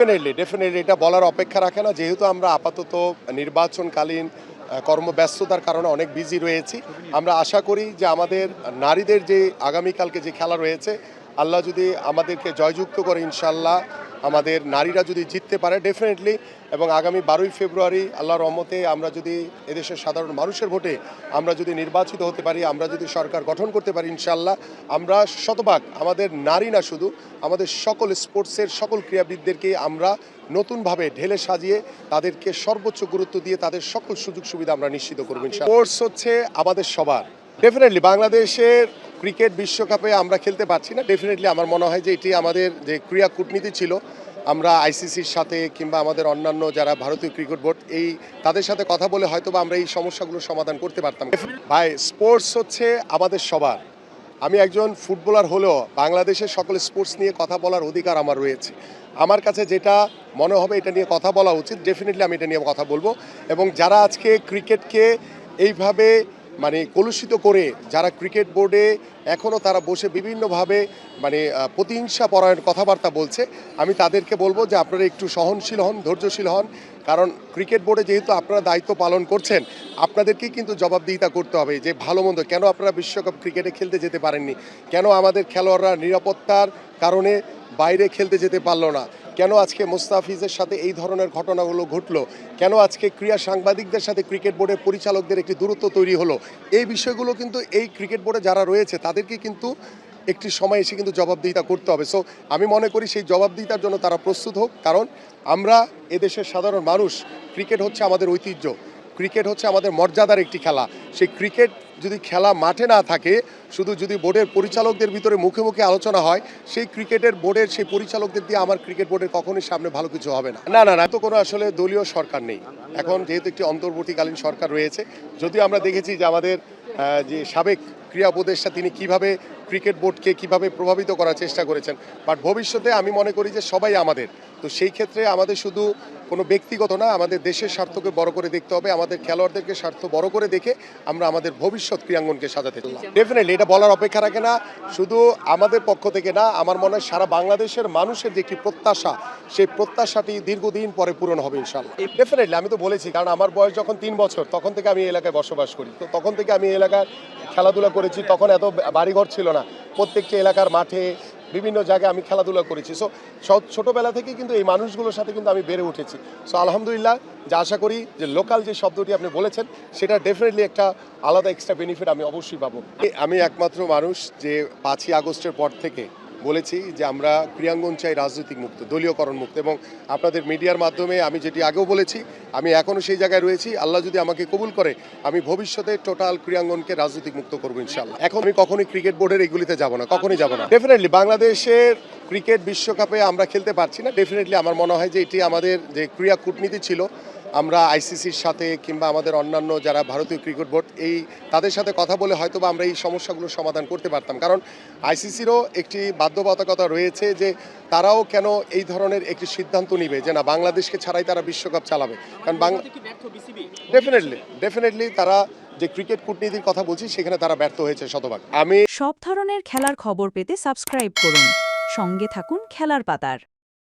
Definitely এটা বলার অপেক্ষা রাখে না, যেহেতু আমরা আপাতত নির্বাচনকালীন কর্মব্যস্ততার কারণে অনেক বিজি রয়েছি। আমরা আশা করি যে আমাদের নারীদের যে আগামীকালকে যে খেলা রয়েছে, আল্লাহ যদি আমাদেরকে জয়যুক্ত করে, ইনশাল্লাহ আমাদের নারীরা যদি জিততে পারে ডেফিনেটলি, এবং আগামী 12ই ফেব্রুয়ারি আল্লাহর রহমতে আমরা যদি এদেশের সাধারণ মানুষের ভোটে আমরা যদি নির্বাচিত হতে পারি, আমরা যদি সরকার গঠন করতে পারি, ইনশাল্লাহ আমরা শতভাগ আমাদের নারী না শুধু আমাদের সকল স্পোর্টসের সকল ক্রীড়াবিদদেরকে আমরা নতুনভাবে ঢেলে সাজিয়ে তাদেরকে সর্বোচ্চ গুরুত্ব দিয়ে তাদের সকল সুযোগ সুবিধা আমরা নিশ্চিত করবো। স্পোর্টস হচ্ছে আমাদের সবার। ডেফিনেটলি বাংলাদেশের ক্রিকেট বিশ্বকাপে আমরা খেলতে পারছি না, ডেফিনেটলি আমার মনে হয় যে এটি আমাদের যে ক্রীড়া কূটনীতি ছিল, আমরা আইসিসির সাথে কিংবা আমাদের অন্যান্য যারা ভারতীয় ক্রিকেট বোর্ড তাদের সাথে কথা বলে হয়তো আমরা এই সমস্যাগুলোর সমাধান করতে পারতাম। ভাই, স্পোর্টস হচ্ছে আমাদের সবার। আমি একজন ফুটবলার হলেও বাংলাদেশের সকল স্পোর্টস নিয়ে কথা বলার অধিকার আমার রয়েছে। আমার কাছে যেটা মনে হবে এটা নিয়ে কথা বলা উচিত, ডেফিনেটলি আমি এটা নিয়ে কথা বলবো। এবং যারা আজকে ক্রিকেটকে এইভাবে কলুষিত করে যারা ক্রিকেট বোর্ডে এখনও তারা বসে বিভিন্নভাবে প্রতিহিংসা পরায়ণ কথাবার্তা বলছে, আমি তাদেরকে বলবো যে আপনারা একটু সহনশীল হন, ধৈর্যশীল হন। কারণ ক্রিকেট বোর্ডে যেহেতু আপনারা দায়িত্ব পালন করছেন, আপনাদেরকেই কিন্তু জবাবদিহিতা করতে হবে যে ভালো মন্দ কেন আপনারা বিশ্বকাপ ক্রিকেটে খেলতে যেতে পারেননি, কেন আমাদের খেলোয়াড়রা নিরাপত্তার কারণে বাইরে খেলতে যেতে পারলো না, কেন আজকে মোস্তাফিজের সাথে এই ধরনের ঘটনাগুলো ঘটলো, কেন আজকে ক্রীড়া সাংবাদিকদের সাথে ক্রিকেট বোর্ডের পরিচালকদের একটি দূরত্ব তৈরি হলো। এই বিষয়গুলো কিন্তু এই ক্রিকেট বোর্ডে যারা রয়েছে তাদেরকে কিন্তু একটি সময় এসে কিন্তু জবাবদিহিতা করতে হবে। সো আমি মনে করি সেই জবাবদিহিতার জন্য তারা প্রস্তুত হোক, কারণ আমরা এদেশের সাধারণ মানুষ, ক্রিকেট হচ্ছে আমাদের ঐতিহ্য, ক্রিকেট হচ্ছে আমাদের মর্যাদার একটি খেলা। সেই ক্রিকেট যদি খেলা মাঠে না থাকে, শুধু যদি বোর্ডের পরিচালকদের ভিতরে মুখে মুখে আলোচনা হয়, সেই ক্রিকেটের বোর্ডের সেই পরিচালকদের দিয়ে আমার ক্রিকেট বোর্ডের কখনোই সামনে ভালো কিছু হবে না। না না না, তো কোনো আসলে দলীয় সরকার নেই এখন, যেহেতু একটি অন্তর্বর্তীকালীন সরকার রয়েছে। যদিও আমরা দেখেছি যে আমাদের যে সাবেক ক্রীড়া উপদেষ্টা তিনি কিভাবে ক্রিকেট বোর্ডকে কিভাবে প্রভাবিত করার চেষ্টা করেছেন, বাট ভবিষ্যতে আমি মনে করি যে সবাই আমাদের, তো সেই ক্ষেত্রে আমাদের শুধু কোনো ব্যক্তিগত না, আমাদের দেশের স্বার্থকে বড় করে দেখতে হবে, আমাদের খেলোয়াড়দেরকে স্বার্থ বড় করে দেখে আমরা আমাদের ভবিষ্যৎ ক্রীড়াঙ্গনকে সাজাতে চাই। ডেফিনেটলি এটা বলার অপেক্ষা রাখে না, শুধু আমাদের পক্ষ থেকে না, আমার মনে হয় সারা বাংলাদেশের মানুষের যে একটি প্রত্যাশা, সেই প্রত্যাশাটি দীর্ঘদিন পরে পূরণ হবে ইনশাআল্লাহ। ডেফিনেটলি আমি তো বলেছি, কারণ আমার বয়স যখন 3 বছর তখন থেকে আমি এই এলাকায় বসবাস করি, তো তখন থেকে আমি এই এলাকায় খেলাধুলা করেছি। তখন এত বাড়িঘর ছিল না, প্রত্যেকটি এলাকার মাঠে বিভিন্ন জায়গায় আমি খেলাধুলা করেছি। সো ছোটোবেলা থেকে কিন্তু এই মানুষগুলোর সাথে কিন্তু আমি বেড়ে উঠেছি। সো আলহামদুলিল্লাহ, যা আশা করি যে লোকাল যে শব্দটি আপনি বলেছেন সেটা ডেফিনেটলি একটা আলাদা এক্সট্রা বেনিফিট আমি অবশ্যই পাবো। আমি একমাত্র মানুষ যে 5ই আগস্টের পর থেকে বলেছি যে আমরা ক্রীড়াঙ্গন চাই রাজনৈতিক মুক্ত, দলীয়করণ মুক্ত, এবং আপনাদের মিডিয়ার মাধ্যমে আমি যেটি আগেও বলেছি, আমি এখনও সেই জায়গায় রয়েছি। আল্লাহ যদি আমাকে কবুল করে, আমি ভবিষ্যতে টোটাল ক্রীড়াঙ্গনকে রাজনৈতিক মুক্ত করবো ইনশাআল্লাহ। এখন আমি কখনোই ক্রিকেট বোর্ডের এগুলিতে যাব না, কখনোই যাব না। ডেফিনেটলি বাংলাদেশের ক্রিকেট বিশ্বকাপে আমরা খেলতে পারছি না, ডেফিনেটলি আমার মনে হয় যে এটি আমাদের যে ক্রীড়া কূটনীতি ছিল, আমরা আইসিসির সাথে কিংবা আমাদের অন্যান্য যারা ভারতীয় ক্রিকেট বোর্ড তাদের সাথে কথা বলে হয়তো আমরা এই সমস্যাগুলোর সমাধান করতে পারতাম। কারণ আইসিসিরও একটি বাধ্যবাধকতা রয়েছে যে তারাও কেন এই ধরনের একটি সিদ্ধান্ত নিবে যে না, বাংলাদেশকে ছাড়াই তারা বিশ্বকাপ চালাবে। কারণ ডেফিনেটলি তারা যে ক্রিকেট কূটনীতির কথা বলছি সেখানে তারা ব্যর্থ হয়েছে শতভাগ। সব ধরনের খেলার খবর পেতে সাবস্ক্রাইব করুন, সঙ্গে থাকুন খেলার পাতার।